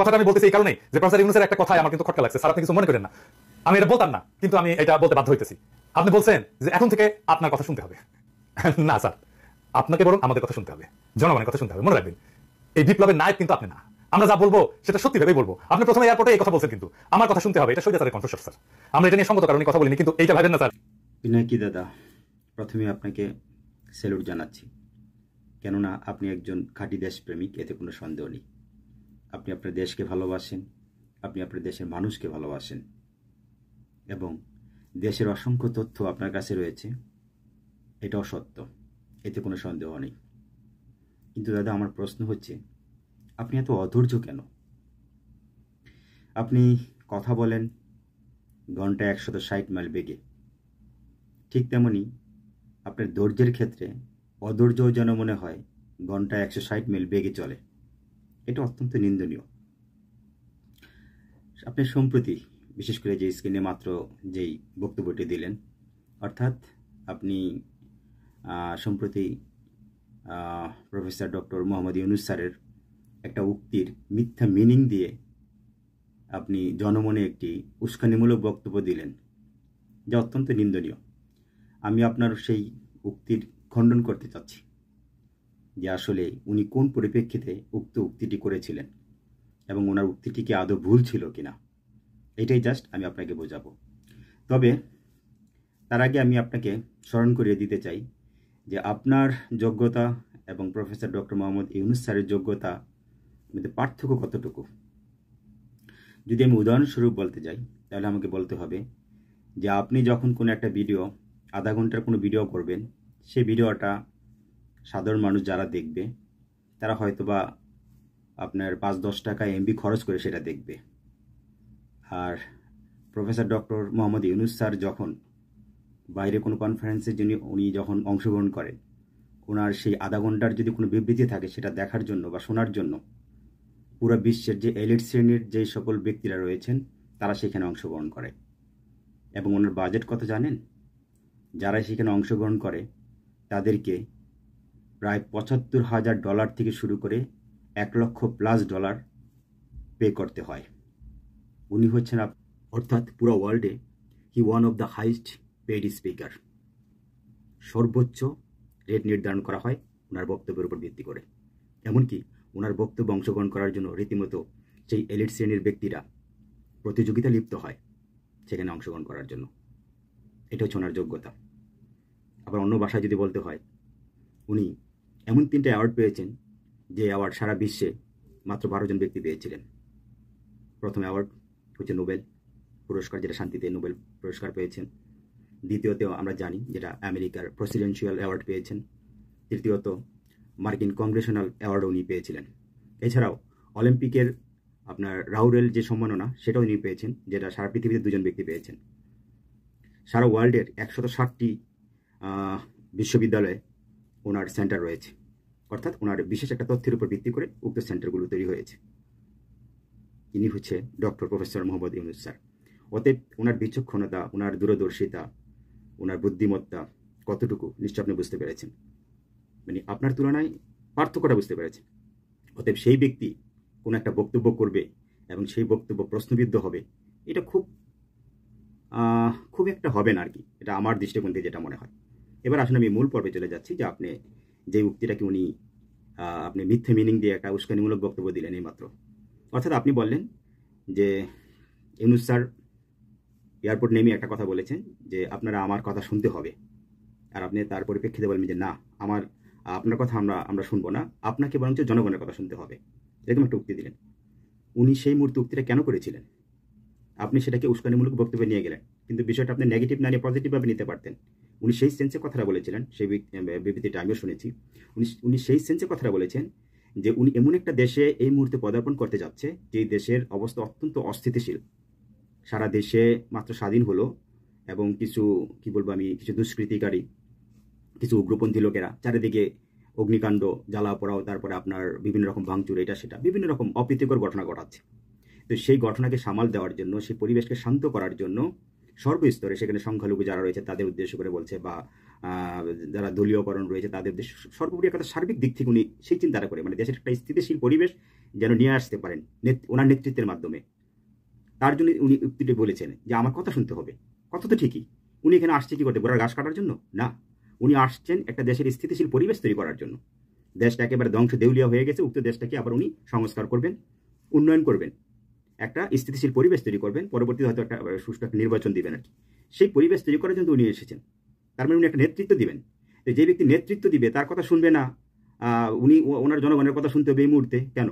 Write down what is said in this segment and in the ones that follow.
কথাটা আমি বলতেছি এই কারণে যে প্রফেসর ইউনূসের একটা কথায় আমার কিন্তু খটকা লাগছে, স্যার আপনি কিছু মনে করেন না, আমি এটা বলতাম না, কিন্তু আমি এটা বলতে বাধ্য হইতেছি। আপনি বলছেন যে এখন থেকে আপনার কথা শুনতে হবে। না স্যার, আপনাকে বরং আমাদের কথা শুনতে হবে, জনগণের কথা শুনতে হবে। মনে রাখবেন, এই বিপ্লবের নায়ক কিন্তু আপনি না। আমরা যা বলবো সেটা সত্যি ভেবেই বলবো। আপনি প্রথমে এয়ারপোর্টে এই কথা বলছেন, কিন্তু আমার কথা শুনতে হবে, এটা স্বৈরাচারের কণ্ঠস্বর স্যার। আমরা এটা নিয়ে সঙ্গত কারণে কথা বলিনি, কিন্তু এইটা ভাবেন না স্যার। পিনাকি দাদা, প্রথমে আপনাকে স্যালুট জানাচ্ছি, কেননা আপনি একজন খাঁটি দেশপ্রেমিক, এতে কোনো সন্দেহ নেই। আপনি আপনার দেশকে ভালোবাসেন, আপনি আপনার দেশের মানুষকে ভালোবাসেন, এবং দেশের অসংখ্য তথ্য আপনার কাছে রয়েছে, এটাও সত্য, এতে কোনো সন্দেহ নেই। কিন্তু দাদা, আমার প্রশ্ন হচ্ছে, আপনি এত অধৈর্য কেন? আপনি কথা বলেন ঘন্টায় 160 মাইল বেগে, ঠিক তেমনি আপনার ধৈর্যের ক্ষেত্রে অধৈর্যও যেন মনে হয় ঘন্টায় 160 মাইল বেগে চলে। এটা অত্যন্ত নিন্দনীয়। আপনি সম্প্রতি বিশেষ করে যে স্ক্রিনে মাত্র যেই বক্তব্যটি দিলেন, অর্থাৎ আপনি সম্প্রতি প্রফেসর ডক্টর মোহাম্মদ ইউনূস স্যারের একটা উক্তির মিথ্যা মিনিং দিয়ে আপনি জনমনে একটি উস্কানিমূলক বক্তব্য দিলেন, যা অত্যন্ত নিন্দনীয়। আমি আপনার সেই উক্তির খণ্ডন করতে চাচ্ছি যে আসলে উনি কোন পরিপ্রেক্ষিতে উক্ত উক্তিটি করেছিলেন এবং ওনার উক্তিটি কি আদৌ ভুল ছিল কিনা, এটাই জাস্ট আমি আপনাকে বোঝাবো। তবে তার আগে আমি আপনাকে স্মরণ করিয়ে দিতে চাই যে আপনার যোগ্যতা এবং প্রফেসর ডক্টর মোহাম্মদ ইউনূস স্যারের যোগ্যতা মধ্যে পার্থক্য কতটুকু। যদি আমি উদাহরণস্বরূপ বলতে যাই, তাহলে আমাকে বলতে হবে যে আপনি যখন কোনো একটা ভিডিও, আধা ঘন্টার কোনো ভিডিও করবেন, সেই ভিডিওটা সাধারণ মানুষ যারা দেখবে, তারা হয়তোবা আপনার 5-10 টাকা এমবি খরচ করে সেটা দেখবে। আর professor doctor Mohammad Yunus sir যখন বাইরে কোনো কনফারেন্সের জন্য উনি যখন অংশগ্রহণ করেন, ওনার সেই আধা ঘন্টার যদি কোনো বিবৃতি থাকে, সেটা দেখার জন্য বা শোনার জন্য পুরো বিশ্বের যে এলিট শ্রেণীর যে সকল ব্যক্তিরা রয়েছেন, তারা সেখানে অংশগ্রহণ করে। এবং ওনার বাজেট কত জানেন? যারা সেখানে অংশগ্রহণ করে তাদেরকে প্রায় $75,000 থেকে শুরু করে $1,00,000+ পে করতে হয়। উনি হচ্ছেন অর্থাৎ পুরো ওয়ার্ল্ডে he one of the highest paid speaker. সর্বোচ্চ রেট নির্ধারণ করা হয় ওনার বক্তব্যের উপর ভিত্তি করে। এমনকি ওনার বক্তব্যে অংশগ্রহণ করার জন্য রীতিমতো সেই এলিট শ্রেণীর ব্যক্তিরা প্রতিযোগিতা লিপ্ত হয় সেখানে অংশগ্রহণ করার জন্য। এটা হচ্ছে ওনার যোগ্যতা। আবার অন্য ভাষায় যদি বলতে হয়, উনি এমন 3টা অ্যাওয়ার্ড পেয়েছেন, যে অ্যাওয়ার্ড সারা বিশ্বে মাত্র 12 জন ব্যক্তি পেয়েছিলেন। প্রথম অ্যাওয়ার্ড হচ্ছে নোবেল পুরস্কার, যেটা শান্তিতে নোবেল পুরস্কার পেয়েছেন। দ্বিতীয়ত আমরা জানি যেটা আমেরিকার প্রেসিডেন্সিয়াল অ্যাওয়ার্ড পেয়েছেন। তৃতীয়ত মার্কিন কংগ্রেশনাল অ্যাওয়ার্ড উনি পেয়েছিলেন। এছাড়াও অলিম্পিকের আপনার রাউরেল যে সম্মাননা, সেটাও উনি পেয়েছেন, যেটা সারা পৃথিবীতে 2 জন ব্যক্তি পেয়েছেন। সারা ওয়ার্ল্ডের 160টি বিশ্ববিদ্যালয়ে ওনার সেন্টার রয়েছে, অর্থাৎ ওনার বিশেষ একটা তথ্যের উপর ভিত্তি করে উক্ত সেন্টারগুলো তৈরি হয়েছে। ইনি হচ্ছে doctor professor Mohammad Yunus sir. অতএব ওনার বিচক্ষণতা, ওনার দূরদর্শিতা, ওনার বুদ্ধিমত্তা কতটুকু নিশ্চয় আপনি বুঝতে পেরেছেন, মানে আপনার তুলনায় পার্থক্যটা বুঝতে পেরেছেন। অতএব সেই ব্যক্তি কোনো একটা বক্তব্য করবে এবং সেই বক্তব্য প্রশ্নবিদ্ধ হবে, এটা খুব একটা হবে না আর কি, এটা আমার দৃষ্টিকোণ থেকে যেটা মনে হয়। এবার আসলে আমি মূল পর্বে চলে যাচ্ছি যে আপনি যে উক্তিটাকে আপনি মিথ্যে মিনিং দিয়ে একটা উস্কানিমূলক বক্তব্য দিলেন এইমাত্র। অর্থাৎ আপনি বললেন যে ইউনূস স্যার এয়ারপোর্ট নেমে একটা কথা বলেছেন যে আপনারা আমার কথা শুনতে হবে, আর আপনি তার পরিপ্রেক্ষিতে বলবেন যে না, আপনার কথা আমরা শুনবো না, আপনাকে বরঞ্চ জনগণের কথা শুনতে হবে, এরকম একটা উক্তি দিলেন। উনি সেই মুহূর্তে উক্তিটা কেন করেছিলেন? আপনি সেটাকে উস্কানিমূলক বক্তব্যে নিয়ে গেলেন, কিন্তু বিষয়টা আপনি নেগেটিভ না নিয়ে পজিটিভভাবে নিতে পারতেন। উনি সেই সেন্সে কথাটা বলেছিলেন, সেই বিবৃতিটা আমিও শুনেছি। উনি সেই সেন্সে কথাটা বলেছেন যে উনি এমন একটা দেশে এই মুহূর্তে পদার্পণ করতে যাচ্ছে, যে দেশের অবস্থা অত্যন্ত অস্থিতিশীল। সারা দেশে মাত্র স্বাধীন হলো এবং কিছু দুষ্কৃতিকারী, কিছু উগ্রপন্থী লোকেরা চারিদিকে অগ্নিকাণ্ড, জ্বালা পোড়াও, তারপরে আপনার বিভিন্ন রকম ভাঙচুর, এটা সেটা বিভিন্ন রকম অপ্রীতিকর ঘটনা ঘটাচ্ছে। তো সেই ঘটনাকে সামাল দেওয়ার জন্য, সেই পরিবেশকে শান্ত করার জন্য সর্বস্তরে সেখানে সংখ্যালঘু যারা রয়েছে তাদের উদ্দেশ্য করে বলছে, বা যারা দলীয়করণ রয়েছে তাদের দেশ সর্বোপরি একটা সার্বিক দিক থেকে উনি সেই চিন্তাটা করে, মানে দেশের একটা স্থিতিশীল পরিবেশ যেন নিয়ে আসতে পারেন ওনার নেতৃত্বের মাধ্যমে। তার জন্য উনি উক্তিটি বলেছেন যে আমার কথা শুনতে হবে। কথা তো ঠিকই, উনি এখানে আসছে কি করতে, গোড়ার ঘাস কাটার জন্য না, উনি আসছেন একটা দেশের স্থিতিশীল পরিবেশ তৈরি করার জন্য। দেশটা একেবারে ধ্বংস দেউলিয়া হয়ে গেছে, উক্ত দেশটাকে আবার উনি সংস্কার করবেন, উন্নয়ন করবেন, একটা স্থিতিশীল পরিবেশ তৈরি করবেন, পরবর্তীতে হয়তো একটা সুষ্ঠু একটা নির্বাচন দিবেন আর কি। সেই পরিবেশ তৈরি করার জন্য উনি এসেছেন। তার মানে উনি একটা নেতৃত্ব দিবেন। তো যে ব্যক্তি নেতৃত্ব দিবে তার কথা শুনবে না, উনি ওনার জনগণের কথা শুনতে হবে এই মুহূর্তে কেন?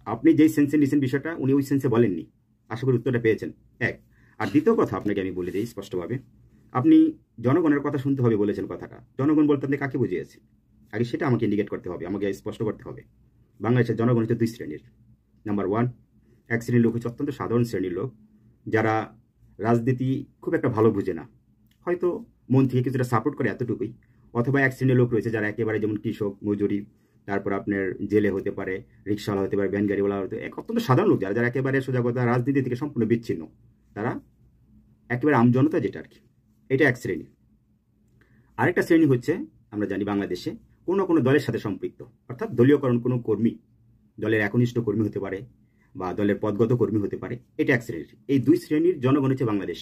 আপনি যেই সেন্সে নিয়েছেন বিষয়টা উনি ওই সেন্সে বলেননি, আশা করি উত্তরটা পেয়েছেন। এক। আর দ্বিতীয় কথা আপনাকে আমি বলে দিই স্পষ্টভাবে, আপনি জনগণের কথা শুনতে হবে বলেছেন, কথাটা জনগণ বলতে আপনি কাকে বুঝিয়েছেন আগে সেটা আমাকে ইন্ডিকেট করতে হবে, আমাকে স্পষ্ট করতে হবে। বাংলাদেশের জনগণ হচ্ছে দুই শ্রেণীর। নাম্বার ওয়ান, এক শ্রেণীর লোক হচ্ছে অত্যন্ত সাধারণ শ্রেণীর লোক, যারা রাজনীতি খুব একটা ভালো বুঝে না, হয়তো মন থেকে কিছুটা সাপোর্ট করে এতটুকুই। অথবা এক শ্রেণীর লোক রয়েছে যারা একেবারে যেমন কৃষক, মজুরি, তারপর আপনার জেলে হতে পারে, রিক্সাওয়ালা হতে পারে, ভ্যান গাড়িওয়ালা হতে, এক অত্যন্ত সাধারণ লোক যারা একেবারে সোজা কথা রাজনীতি থেকে সম্পূর্ণ বিচ্ছিন্ন, তারা একেবারে আমজনতা যেটা আর কি, এটা এক শ্রেণী। আরেকটা শ্রেণী হচ্ছে আমরা জানি বাংলাদেশে কোনো কোনো দলের সাথে সম্পৃক্ত, অর্থাৎ দলীয়করণ কোনো কর্মী, দলের একনিষ্ঠ কর্মী হতে পারে বা দলের পদগত কর্মী হতে পারে, এটা এক শ্রেণীর। এই দুই শ্রেণীর জনগণ হচ্ছে বাংলাদেশ।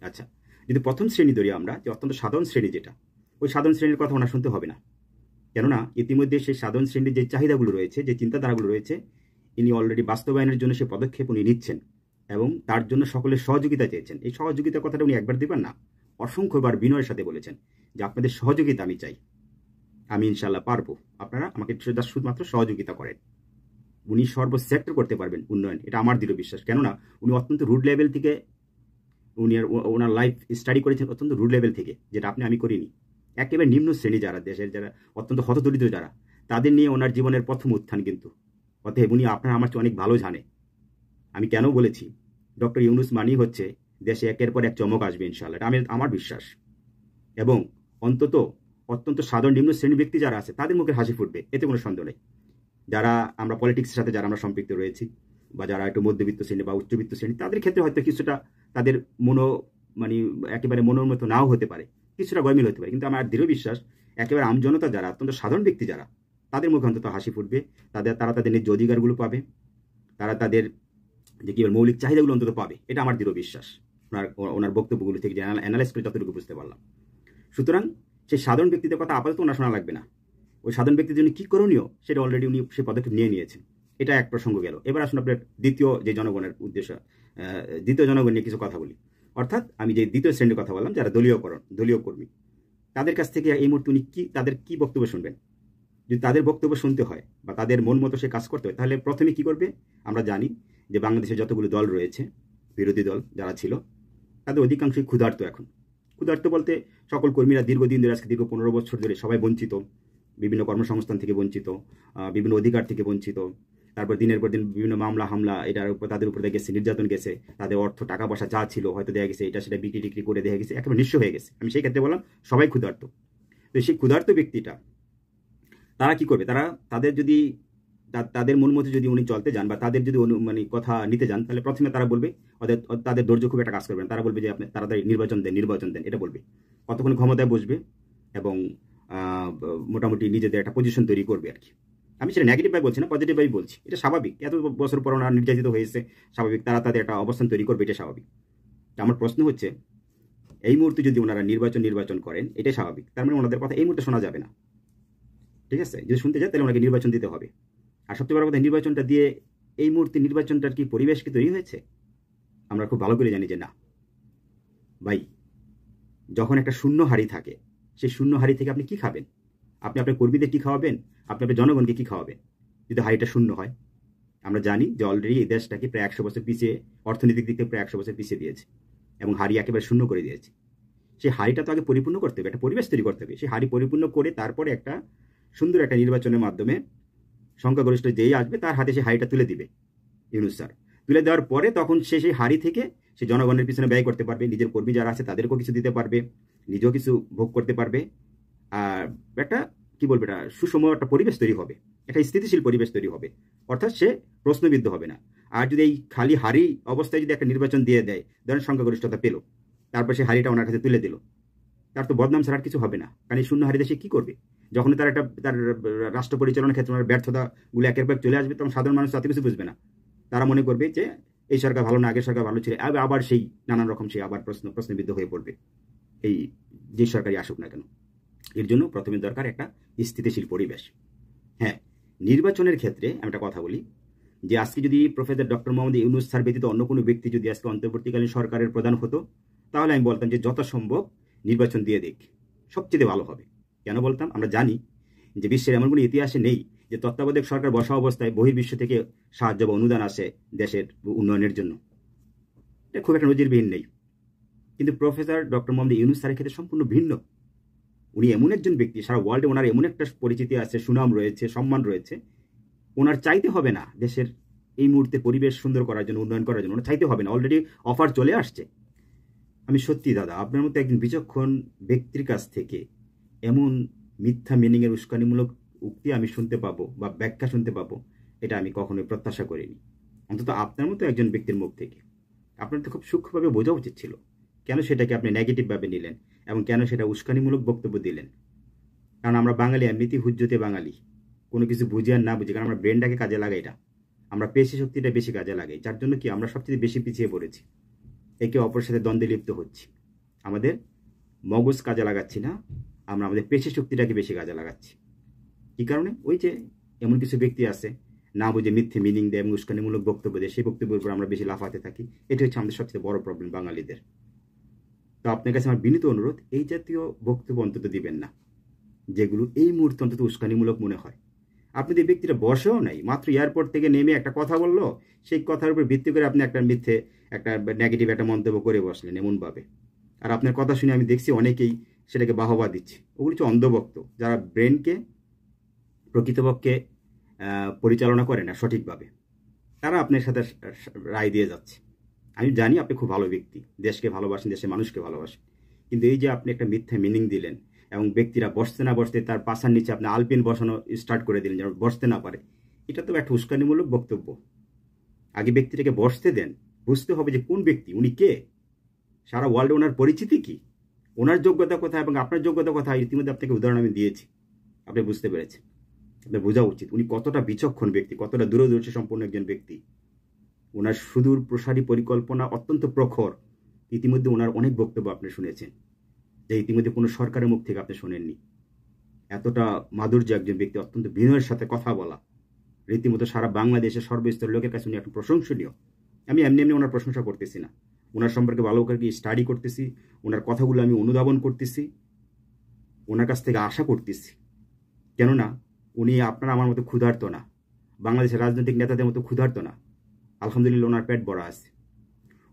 আচ্ছা, যদি প্রথম শ্রেণী ধরি আমরা, যে অত্যন্ত সাধারণ শ্রেণী যেটা, ওই সাধারণ শ্রেণীর কথা ওনার শুনতে হবে না, কেননা ইতিমধ্যে সেই সাধারণ শ্রেণীর যে চাহিদাগুলো রয়েছে, যে চিন্তাধারাগুলো রয়েছে, ইনি অলরেডি বাস্তবায়নের জন্য সে পদক্ষেপ উনি নিচ্ছেন এবং তার জন্য সকলের সহযোগিতা চেয়েছেন। এই সহযোগিতার কথাটা উনি একবার দেবেন না, অসংখ্যবার বিনয়ের সাথে বলেছেন যে আপনাদের সহযোগিতা আমি চাই, আমি ইনশাল্লাহ পারবো, আপনারা আমাকে শুধুমাত্র সহযোগিতা করেন। উনি সর্বসেক্টর করতে পারবেন উন্নয়ন, এটা আমার দৃঢ় বিশ্বাস। কেননা উনি অত্যন্ত রুড লেভেল থেকে উনি ওনার লাইফ স্টাডি করেছেন, অত্যন্ত রুড লেভেল থেকে, যেটা আমি করিনি। একেবারে নিম্ন শ্রেণী যারা, দেশের যারা অত্যন্ত হতদরিদ্র যারা, তাদের নিয়ে ওনার জীবনের প্রথম উত্থান কিন্তু। অতএব উনি আপনার আমার চেয়ে অনেক ভালো জানে। আমি কেন বলেছি ডক্টর ইউনূস মানি হচ্ছে দেশে একের পর এক চমক আসবে ইনশাআল্লাহ, এটা আমার বিশ্বাস। এবং অত্যন্ত সাধারণ নিম্ন শ্রেণীর ব্যক্তি যারা আছে তাদের মুখে হাসি ফুটবে, এতে কোনো সন্দেহ নেই। যারা আমরা পলিটিক্সের সাথে যারা আমরা সম্পৃক্ত রয়েছি, বা যারা একটু মধ্যবিত্ত শ্রেণী বা উচ্চবিত্ত শ্রেণী, তাদের ক্ষেত্রে হয়তো কিছুটা তাদের মানে একেবারে মনের মতো নাও হতে পারে, কিছুটা গয়মিল হতে পারে, কিন্তু আমার দৃঢ় বিশ্বাস একেবারে আমজনতা যারা, অত্যন্ত সাধারণ ব্যক্তি যারা, তাদের মুখে অন্তত হাসি ফুটবে, তারা তাদের ন্যায্য অধিকারগুলো পাবে, তারা তাদের যে কি মৌলিক চাহিদাগুলো অন্তত পাবে, এটা আমার দৃঢ় বিশ্বাস ওনার বক্তব্যগুলো থেকে যে অ্যানালাইজ করে যতটুকু বুঝতে পারলাম। সুতরাং সেই সাধারণ ব্যক্তিদের কথা আপাতত ওনার শোনা লাগবে না, ওই সাধারণ ব্যক্তির জন্য কি করণীয় সেটা অলরেডি উনি সেই পদক্ষেপ নিয়ে নিয়েছেন। এটা এক প্রসঙ্গ গেল। এবার আসুন আপনার দ্বিতীয় যে জনগণের উদ্দেশ্য, দ্বিতীয় জনগণ নিয়ে কিছু কথা বলি। অর্থাৎ আমি যে দ্বিতীয় শ্রেণীর কথা বললাম, যারা দলীয় কর্মী, তাদের কাছ থেকে এই মুহূর্তে উনি তাদের কি বক্তব্য শুনবেন? যদি তাদের বক্তব্য শুনতে হয় বা তাদের মন মতো সে কাজ করতে হয়, তাহলে প্রথমে কি করবে? আমরা জানি যে বাংলাদেশে যতগুলো দল রয়েছে, বিরোধী দল যারা ছিল, তাদের অধিকাংশই ক্ষুধার্ত। এখন ক্ষুধার্ত বলতে সকল কর্মীরা দীর্ঘদিন ধরে, আজকে দীর্ঘ 15 বছর ধরে সবাই বঞ্চিত, বিভিন্ন কর্মসংস্থান থেকে বঞ্চিত, বিভিন্ন অধিকার থেকে বঞ্চিত। তারপর দিনের পর দিন বিভিন্ন মামলা হামলা এটার উপর তাদের উপরে গেছে, নির্যাতন গেছে, তাদের অর্থ টাকা পয়সা যা ছিল হয়তো দেওয়া গেছে, এটা সেটা বিক্রি টিক্রি করে দেওয়া গেছে, একেবারে নিঃস্ব হয়ে গেছে। আমি সেই ক্ষেত্রে বললাম সবাই ক্ষুধার্ত। তো সেই ক্ষুধার্ত ব্যক্তিটা তারা কি করবে? তাদের যদি তাদের মন মতো যদি উনি চলতে যান বা তাদের যদি মানে কথা নিতে যান, তাহলে প্রথমে তারা বলবে, তাদের ধৈর্য খুব একটা কাজ করবে না, তারা বলবে যে আপনি তাড়াতাড়ি নির্বাচন দেন, এটা বলবে। কতক্ষণ ক্ষমতায় বসবে এবং মোটামুটি নিজেদের একটা পজিশন তৈরি করবে আর কি। আমি সেটা নেগেটিভ ভাবে বলছি না, পজিটিভ ভাবে বলছি। এটা স্বাভাবিক, এত বছর পর ওনারা নির্যাতিত হয়েছে, স্বাভাবিক তারা তাদের একটা অবস্থান তৈরি করবে, এটা স্বাভাবিক। আমার প্রশ্ন হচ্ছে, এই মুহূর্তে যদি ওনারা নির্বাচন করেন, এটাই স্বাভাবিক। তার মানে ওনাদের কথা এই মুহূর্তে শোনা যাবে না, ঠিক আছে? যদি শুনতে যায় তাহলে ওনাকে নির্বাচন দিতে হবে। আর সবচেয়ে বড় কথা, নির্বাচনটা দিয়ে এই মুহূর্তে নির্বাচনটার কি পরিবেশ কি তৈরি হয়েছে? আমরা খুব ভালো করে জানি যে না ভাই। যখন একটা শূন্য হাড়ি থাকে, সেই শূন্য হাড়ি থেকে আপনি কি খাবেন? আপনি আপনার কর্মীদের কি খাওয়াবেন? আপনি আপনার জনগণকে কি খাওয়াবেন যদি হাড়িটা শূন্য হয়? আমরা জানি যে অলরেডি এই দেশটাকে প্রায় 100 বছর পিছিয়ে, অর্থনৈতিক দিক থেকে প্রায় 100 বছর পিছিয়ে দিয়েছে এবং হাড়ি একেবারে শূন্য করে দিয়েছে। সেই হাড়িটা তো আগে পরিপূর্ণ করতে হবে, একটা পরিবেশ তৈরি করতে হবে। সেই হাড়ি পরিপূর্ণ করে তারপরে একটা সুন্দর একটা নির্বাচনের মাধ্যমে সংখ্যাগরিষ্ঠ যেই আসবে তার হাতে সেই হাড়িটা তুলে দিবে ইউনূস স্যার। তুলে দেওয়ার পরে তখন সে সেই হাড়ি থেকে সে জনগণের পিছনে ব্যয় করতে পারবে, নিজের কর্মী যারা আছে তাদেরকেও কিছু দিতে পারবে, নিজেও কিছু ভোগ করতে পারবে। আর একটা কি বলবে, একটা সুষম একটা পরিবেশ তৈরি হবে, একটা স্থিতিশীল পরিবেশ তৈরি হবে। অর্থাৎ সে প্রশ্নবিদ্ধ হবে না। আর যদি এই খালি হাড়ি অবস্থায় যদি একটা নির্বাচন দিয়ে দেয়, ধরেন সংখ্যাগরিষ্ঠতা পেল, তারপর সে হাড়িটা ওনার কাছে তুলে দিল, তার তো বদনাম ছাড়া আর কিছু হবে না। কারণ এই শূন্যহারী দেশে কি করবে? যখন তার রাষ্ট্র পরিচালনার ক্ষেত্রে ব্যর্থতাগুলো একের পর চলে আসবে, তখন সাধারণ মানুষ তাতে কিছু বুঝবে না। তারা মনে করবে যে এই সরকার ভালো না, আগের সরকার ভালো ছিল, আবার সেই নানান রকম সে আবার প্রশ্নবিদ্ধ হয়ে পড়বে এই যে সরকারই আসুক না কেন। এর জন্য প্রথমে দরকার একটা স্থিতিশীল পরিবেশ। হ্যাঁ, নির্বাচনের ক্ষেত্রে আমি একটা কথা বলি যে আজকে যদি professor doctor Mohammad Yunus sir ব্যতীত অন্য কোনো ব্যক্তি যদি আজকে অন্তর্বর্তীকালীন সরকারের প্রধান হতো, তাহলে আমি বলতাম যে যথাসম্ভব নির্বাচন দিয়ে দেখ, সবচেয়ে ভালো হবে। কেন বলতাম? আমরা জানি যে বিশ্বের এমন কোনো ইতিহাসে নেই যে তত্ত্বাবধায়ক সরকার বসা অবস্থায় বহির্বিশ্ব থেকে সাহায্য বা অনুদান আসে দেশের উন্নয়নের জন্য। এটা খুব একটা নজিরবিহীন নেই। কিন্তু প্রফেসর ডক্টর মোহাম্মদ ইউনূস স্যারের ক্ষেত্রে সম্পূর্ণ ভিন্ন। উনি এমন একজন ব্যক্তি, সারা ওয়ার্ল্ডে ওনার এমন একটা পরিচিতি আছে, সুনাম রয়েছে, সম্মান রয়েছে। ওনার চাইতে হবে না দেশের এই মুহূর্তে পরিবেশ সুন্দর করার জন্য, উন্নয়ন করার জন্য, ওনার চাইতে হবে না, অলরেডি অফার চলে আসছে। আমি সত্যি দাদা, আপনার মতো একজন বিচক্ষণ ব্যক্তির কাছ থেকে এমন মিথ্যা মিনিংয়ের উস্কানিমূলক উক্তি আমি শুনতে পাবো বা ব্যাখ্যা শুনতে পাবো, এটা আমি কখনোই প্রত্যাশা করিনি, অন্তত আপনার মতো একজন ব্যক্তির মুখ থেকে। আপনার তো খুব সূক্ষ্মভাবে বোঝা উচিত ছিল কেন সেটাকে আপনি নেগেটিভভাবে নিলেন এবং কেন সেটা উস্কানিমূলক বক্তব্য দিলেন। কারণ আমরা বাঙালি এমনিতেই হুজ্জতে বাঙালি, কোনো কিছু বুঝি আর না বুঝি, কারণ আমরা ব্রেনটাকে কাজে লাগাই না, আমরা পেশি শক্তিটা বেশি কাজে লাগাই, যার জন্য কি আমরা সবচেয়ে বেশি পিছিয়ে পড়েছি, একে অপরের সাথে দ্বন্দ্বে লিপ্ত হচ্ছি। আমাদের মগজ কাজে লাগাচ্ছি না, আমরা আমাদের পেশি শক্তিটাকে বেশি কাজে লাগাচ্ছি। কি কারণে? ওই যে এমন কিছু ব্যক্তি আছে না বুঝে মিথ্যে মিনিং দেয় এবং উস্কানিমূলক বক্তব্য দেয়, সেই বক্তব্যের উপর আমরা বেশি লাফাতে থাকি। এটা হচ্ছে আমাদের সবচেয়ে বড় প্রবলেম বাঙালিদের। তো আপনার কাছে আমার বিনীত অনুরোধ, এই জাতীয় বক্তব্য অন্তত দিবেন না যেগুলো এই মুহূর্তে অন্তত উস্কানিমূলক মনে হয়। আপনি যে ব্যক্তিটা বসেও নাই, মাত্র এয়ারপোর্ট থেকে নেমে একটা কথা বললো, সেই কথার উপর ভিত্তি করে আপনি একটা মিথ্যে একটা নেগেটিভ একটা মন্তব্য করে বসলেন এমনভাবে। আর আপনার কথা শুনে আমি দেখছি অনেকেই সেটাকে বাহবা দিচ্ছে। ওগুলো হচ্ছে অন্ধভক্ত, যারা ব্রেনকে প্রকৃতপক্ষে পরিচালনা করে না সঠিকভাবে, তারা আপনার সাথে রায় দিয়ে যাচ্ছে। আমি জানি আপনি খুব ভালো ব্যক্তি, দেশকে ভালোবাসেন, দেশের মানুষকে ভালোবাসেন, কিন্তু এই যে আপনি একটা মিথ্যা মিনিং দিলেন এবং ব্যক্তিরা বসতে না বসতে তার পাশার নিচে আপনি আলপিন বসানো স্টার্ট করে দিলেন যেন বসতে না পারে, এটা তো একটা উস্কানিমূলক বক্তব্য। আগে ব্যক্তিটাকে বসতে দেন, বুঝতে হবে যে কোন ব্যক্তি, উনি কে, সারা ওয়ার্ল্ডে ওনার পরিচিতি কি, ওনার যোগ্যতা কোথায় এবং আপনার যোগ্যতা কোথায়। ইতিমধ্যে আপনাকে উদাহরণ আমি দিয়েছি, আপনি বুঝতে পেরেছেন। আপনার বোঝা উচিত উনি কতটা বিচক্ষণ ব্যক্তি, কতটা দূরদর্শী সম্পন্ন একজন ব্যক্তি। ওনার সুদূর প্রসারী পরিকল্পনা অত্যন্ত প্রখর। ইতিমধ্যে ওনার অনেক বক্তব্য আপনি শুনেছেন, যে ইতিমধ্যে কোনো সরকারের মুখ থেকে আপনি শোনেননি। এতটা মাধুর্য একজন ব্যক্তি, অত্যন্ত বিনয়ের সাথে কথা বলা, রীতিমতো সারা বাংলাদেশের সর্বস্তরের লোকের কাছে উনি একটা প্রশংসনীয়। আমি এমনি এমনি ওনার প্রশংসা করতেছি না, ওনার সম্পর্কে ভালো করে স্টাডি করতেছি, ওনার কথাগুলো আমি অনুধাবন করতেছি, ওনার কাছ থেকে আশা করতেছি। কেননা উনি আপনার আমার মতো ক্ষুধার্ত না, বাংলাদেশের রাজনৈতিক নেতাদের মতো ক্ষুধার্ত না। আলহামদুলিল্লাহ ওনার পেট ভরা আছে।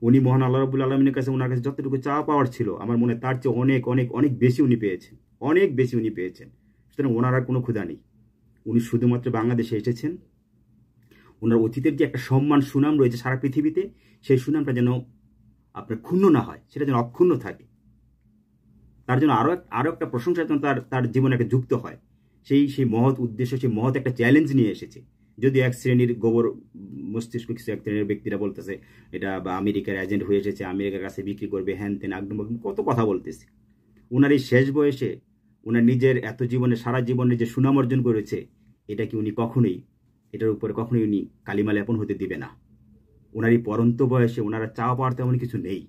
উনি মহান আল্লাহ রাব্বুল আলামিনের কাছে ওনার কাছে যতটুকু চাওয়া পাওয়ার ছিল, আমার মনে তার চেয়ে অনেক অনেক অনেক বেশি উনি পেয়েছেন, অনেক বেশি উনি পেয়েছেন। সুতরাং ওনার আর কোনো ক্ষুধা নেই। উনি শুধুমাত্র বাংলাদেশে এসেছেন, ওনার অতীতের যে একটা সম্মান সুনাম রয়েছে সারা পৃথিবীতে, সেই সুনামটা যেন আপনার ক্ষুণ্ণ না হয়, সেটা যেন অক্ষুণ্ণ থাকে। তার জন্য আরো একটা প্রশংসা যেন তার জীবনে একটা যুক্ত হয়। সেই মহৎ উদ্দেশ্য, সেই মহৎ একটা চ্যালেঞ্জ নিয়ে এসেছে। যদি এক শ্রেণীর গোবর মস্তিষ্ক কিছু এক শ্রেণীর ব্যক্তিরা বলতেছে এটা বা আমেরিকার এজেন্ট হয়ে এসেছে, আমেরিকার কাছে বিক্রি করবে, হ্যান তেন একদম কত কথা বলতেছে। ওনার এই শেষ বয়সে ওনার নিজের এত জীবনে সারা জীবনে যে সুনাম অর্জন করেছে, এটা কি উনি কখনোই, এটার উপরে কখনোই উনি কালিমা লেপন হতে দিবে না। ওনার এই পরন্ত বয়সে ওনারা চাওয়া পাওয়ার তেমন কিছু নেই।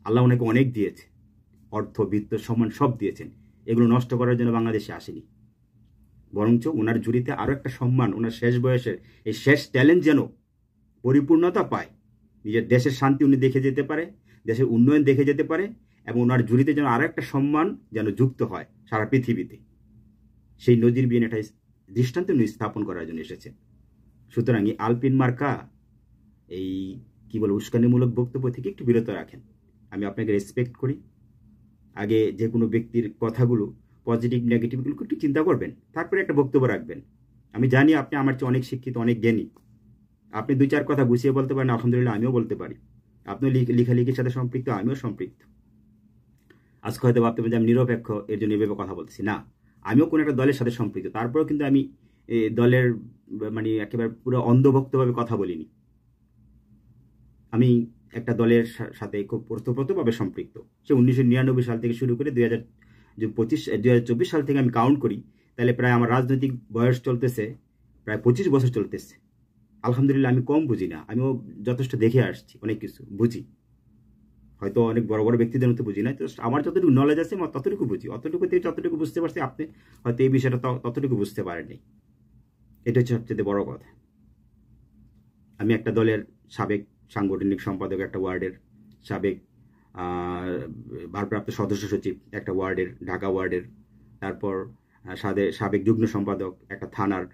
আল্লাহ ওনাকে অনেক দিয়েছে, অর্থ বিত্ত সম্মান সব দিয়েছেন। এগুলো নষ্ট করার জন্য বাংলাদেশে আসেনি, বরঞ্চ ওনার ঝুড়িতে আরো একটা সম্মান, ওনার শেষ বয়সের এই শেষ ট্যালেন্ট যেন পরিপূর্ণতা পায়, নিজের দেশের শান্তি উনি দেখে যেতে পারে, দেশের উন্নয়ন দেখে যেতে পারে, এবং ওনার ঝুড়িতে যেন আরো একটা সম্মান যেন যুক্ত হয় সারা পৃথিবীতে। সেই নজিরবিহীন একটা দৃষ্টান্ত উনি স্থাপন করার জন্য এসেছে। সুতরাং এই আলপিন মার্কা এই কি বলে উস্কানিমূলক বক্তব্য থেকে একটু বিরত রাখেন। আমি আপনাকে রেসপেক্ট করি। আগে যে কোনো ব্যক্তির কথাগুলো পজিটিভ নেগেটিভগুলো একটু চিন্তা করবেন, তারপরে একটা বক্তব্য রাখবেন। আমি জানি আপনি আমার চেয়ে অনেক শিক্ষিত, অনেক জ্ঞানী, আপনি দুই চার কথা গুছিয়ে বলতে পারেন, আলহামদুলিল্লাহ আমিও বলতে পারি। আপনি লেখালেখির সাথে সম্পৃক্ত, আমিও সম্পৃক্ত। আজকে হয়তো ভাবতে পারেন যে আমি নিরপেক্ষ, এর জন্য এভাবে কথা বলতেছি না। আমিও কোনো একটা দলের সাথে সম্পৃক্ত, তারপরেও কিন্তু আমি দলের মানে একেবারে পুরো অন্ধভক্তভাবে কথা বলিনি। আমি একটা দলের সাথে খুব প্রথমভাবে সম্পৃক্ত। সে 1999 সাল থেকে শুরু করে যে 2024 সাল থেকে আমি কাউন্ট করি, তাহলে প্রায় আমার রাজনৈতিক বয়স চলতেছে প্রায় 25 বছর চলতেছে। আলহামদুলিল্লাহ, আমি কম বুঝি না, আমিও যথেষ্ট দেখে আসছি, অনেক কিছু বুঝি, হয়তো অনেক বড় বড় ব্যক্তিদের মতো বুঝি না, তো আমার যতটুকু নলেজ আছে আমার ততটুকু বুঝি, অতটুকু থেকে যতটুকু বুঝতে পারছি, আপনি হয়তো এই বিষয়টা ততটুকু বুঝতে পারেননি। এটা হচ্ছে সবচেয়ে বড় কথা। আমি একটা দলের সাবেক সাংগঠনিক সম্পাদক, একটা ওয়ার্ডের সাবেক ভারপ্রাপ্ত সদস্য সচিব একটা ওয়ার্ডের, ঢাকা ওয়ার্ডের, তারপর সাবেক যুগ্ম সম্পাদক একটা থানার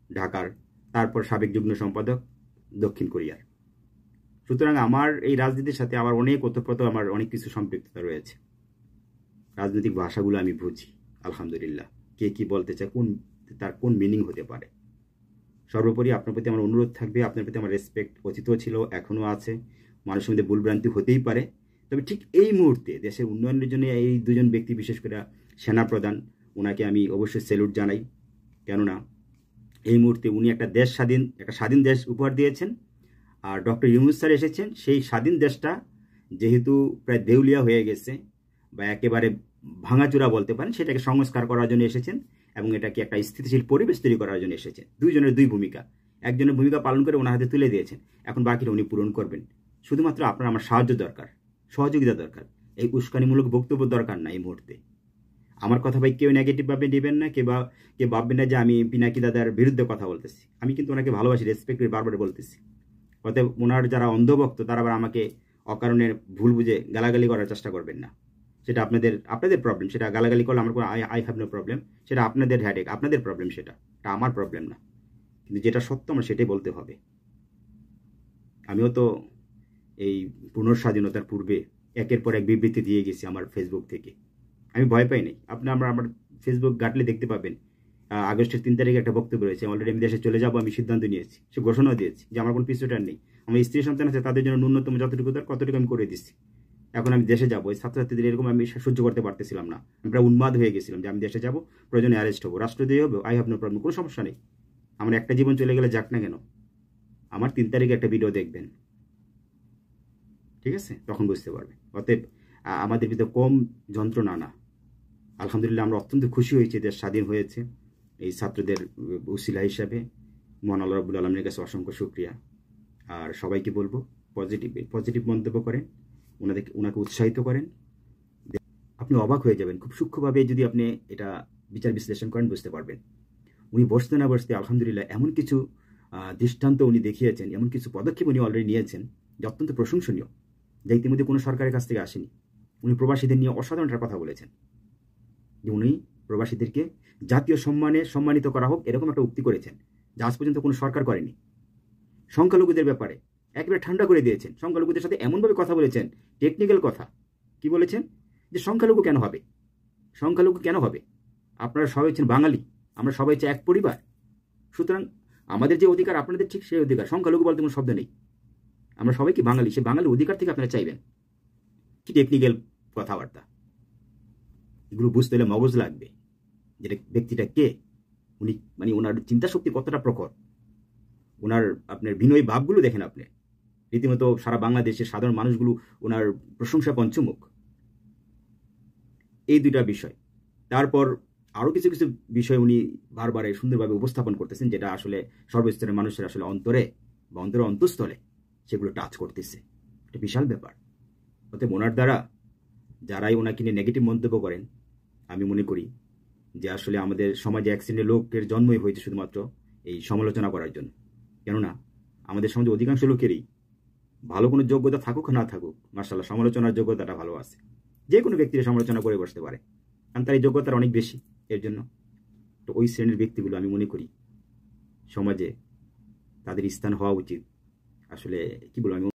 ঢাকার, তারপর সাবেক যুগ্ম সম্পাদক দক্ষিণ কোরিয়ার। সুতরাং আমার এই রাজনীতির সাথে আমার অনেক ওতপ্রোত, আমার অনেক কিছু সম্পৃক্ততা রয়েছে। রাজনৈতিক ভাষাগুলো আমি বুঝি আলহামদুলিল্লাহ, কে কি বলতে চায়, তার কোন মিনিং হতে পারে। সর্বোপরি আপনার প্রতি আমার অনুরোধ থাকবে, আপনার প্রতি আমার রেসপেক্ট অতীতও ছিল, এখনও আছে। মানুষের মধ্যে ভুলভ্রান্তি হতেই পারে, তবে ঠিক এই মুহূর্তে দেশের উন্নয়নের জন্য এই দুজন ব্যক্তি, বিশেষ করে সেনাপ্রধান, ওনাকে আমি অবশ্যই স্যালুট জানাই। কেননা এই মুহূর্তে উনি একটা স্বাধীন দেশ উপহার দিয়েছেন, আর ডক্টর ইউনূস স্যার এসেছেন সেই স্বাধীন দেশটা যেহেতু প্রায় দেউলিয়া হয়ে গেছে বা একেবারে ভাঙাচোরা বলতে পারেন, সেটাকে সংস্কার করার জন্য এসেছেন এবং এটাকে একটা স্থিতিশীল পরিবেশ তৈরি করার জন্য এসেছেন। দুইজনের দুই ভূমিকা, একজনের ভূমিকা পালন করে ওনার হাতে তুলে দিয়েছেন, এখন বাকিটা উনি পূরণ করবেন। শুধুমাত্র আপনার আমার সাহায্য দরকার, সহযোগিতা দরকার, এই উস্কানিমূলক বক্তব্য দরকার না এই মুহূর্তে। আমার কথা ভাই কেউ নেগেটিভভাবে নেবেন না, কেউ ভাববেন না যে আমি পিনাকি দাদার বিরুদ্ধে কথা বলতেছি। আমি কিন্তু ওনাকে ভালোবাসি, রেসপেক্ট করে বারবার বলতেছি। অতএব ওনার যারা অন্ধভক্ত তারা আবার আমাকে অকারণে ভুল বুঝে গালাগালি করার চেষ্টা করবেন না। সেটা আপনাদের প্রবলেম, সেটা গালাগালি করলে আমার কোনো আই হ্যাভ নো প্রবলেম, সেটা আপনাদের হ্যাডেক, আপনাদের প্রবলেম, সেটা আমার প্রবলেম না। কিন্তু যেটা সত্য আমার সেটাই বলতে হবে। আমিও তো এই পুনঃস্বাধীনতার পূর্বে একের পর এক বিবৃতি দিয়ে গেছি আমার ফেসবুক থেকে, আমি ভয় পাই নাই। আমার ফেসবুক ঘাটলে দেখতে পাবেন, আগস্টের 3 তারিখে একটা বক্তব্য রয়েছে, অলরেডি আমি দেশে চলে যাবো, আমি সিদ্ধান্ত নিয়েছি, সে ঘোষণাও দিয়েছি যে আমার কোনো পিছুটার নেই। আমার স্ত্রী সন্তান আছে, তাদের জন্য ন্যূনতম যতটুকু দরকার ততটুকু আমি করে দিচ্ছি। এখন আমি দেশে যাবো, এই ছাত্রছাত্রীদের এরকম আমি সহ্য করতে পারতেছিলাম না, আমি প্রায় উন্মাদ হয়ে গেছিলাম যে আমি দেশে যাবো, প্রয়োজনে অ্যারেস্ট হবো, রাষ্ট্রদ্রোহী হবো, আই হ্যাভ নো প্রবলেম, কোনো সমস্যা নেই। আমার একটা জীবন চলে গেলে যাক না কেন, আমার 3 তারিখে একটা ভিডিও দেখবেন, ঠিক আছে, তখন বুঝতে পারবেন। অতএব আমাদের ভিতরে কম যন্ত্রণা না। আলহামদুলিল্লাহ, আমরা অত্যন্ত খুশি হয়েছি দেশ স্বাধীন হয়েছে এই ছাত্রদের উসিলা হিসাবে। মহান আল্লাহ রাব্বুল আলামিনের কাছে অসংখ্য শুকরিয়া। আর সবাইকে বলবো পজিটিভ মন্তব্য করেন, ওনাকে উৎসাহিত করেন। আপনি অবাক হয়ে যাবেন, খুব সূক্ষ্মভাবে যদি আপনি এটা বিচার বিশ্লেষণ করেন বুঝতে পারবেন। উনি বসতে না বসতে আলহামদুলিল্লাহ এমন কিছু দৃষ্টান্ত উনি দেখিয়েছেন, এমন কিছু পদক্ষেপ উনি অলরেডি নিয়েছেন যে অত্যন্ত প্রশংসনীয়, যা ইতিমধ্যে কোনো সরকারের কাছ থেকে আসেনি। উনি প্রবাসীদের নিয়ে অসাধারণ একটা কথা বলেছেন যে উনি প্রবাসীদেরকে জাতীয় সম্মানে সম্মানিত করা হোক, এরকম একটা উক্তি করেছেন যা আজ পর্যন্ত কোনো সরকার করেনি। সংখ্যালঘুদের ব্যাপারে একেবারে ঠান্ডা করে দিয়েছেন, সংখ্যালঘুদের সাথে এমনভাবে কথা বলেছেন, টেকনিক্যাল কথা। কি বলেছেন? যে সংখ্যালঘু কেন হবে, সংখ্যালঘু কেন হবে, আপনারা সবাই হচ্ছেন বাঙালি, আমরা সবাই হচ্ছে এক পরিবার, সুতরাং আমাদের যে অধিকার আপনাদের ঠিক সেই অধিকার, সংখ্যালঘু বলতে কোনো শব্দ নেই, আমরা সবাই কি বাঙালি, সে বাঙালি অধিকার থেকে আপনারা চাইবেন। কি টেকনিক্যাল কথাবার্তা, এগুলো বুঝতে হলে মগজ লাগবে, যেটা ব্যক্তিটা কে, উনি মানে ওনার চিন্তা শক্তি কতটা প্রখর, ওনার আপনার বিনয়ী ভাবগুলো দেখেন আপনি, রীতিমতো সারা বাংলাদেশের সাধারণ মানুষগুলো ওনার প্রশংসা পঞ্চমুখ। এই দুইটা বিষয়, তারপর আরো কিছু কিছু বিষয় উনি বারবার সুন্দরভাবে উপস্থাপন করতেছেন, যেটা আসলে সর্বস্তরের মানুষের আসলে অন্তরে বা অন্তরের অন্তঃস্থলে সেগুলো টাচ করতেছে, এটা বিশাল ব্যাপার। অতএব ওনার দ্বারা যারাই ওনাকে নিয়ে নেগেটিভ মন্তব্য করেন, আমি মনে করি যে আসলে আমাদের সমাজে এক শ্রেণীর লোকের জন্মই হয়েছে শুধুমাত্র এই সমালোচনা করার জন্য। কেননা আমাদের সমাজে অধিকাংশ লোকেরই ভালো কোনো যোগ্যতা থাকুক না থাকুক, মাশাআল্লাহ সমালোচনার যোগ্যতাটা ভালো আছে, যে কোনো ব্যক্তির সমালোচনা করে বসতে পারে, কারণ তার এই যোগ্যতার অনেক বেশি। এর জন্য তো ওই শ্রেণীর ব্যক্তিগুলো আমি মনে করি সমাজে তাদের স্থান হওয়া উচিত। আসলে কি বলবো আমি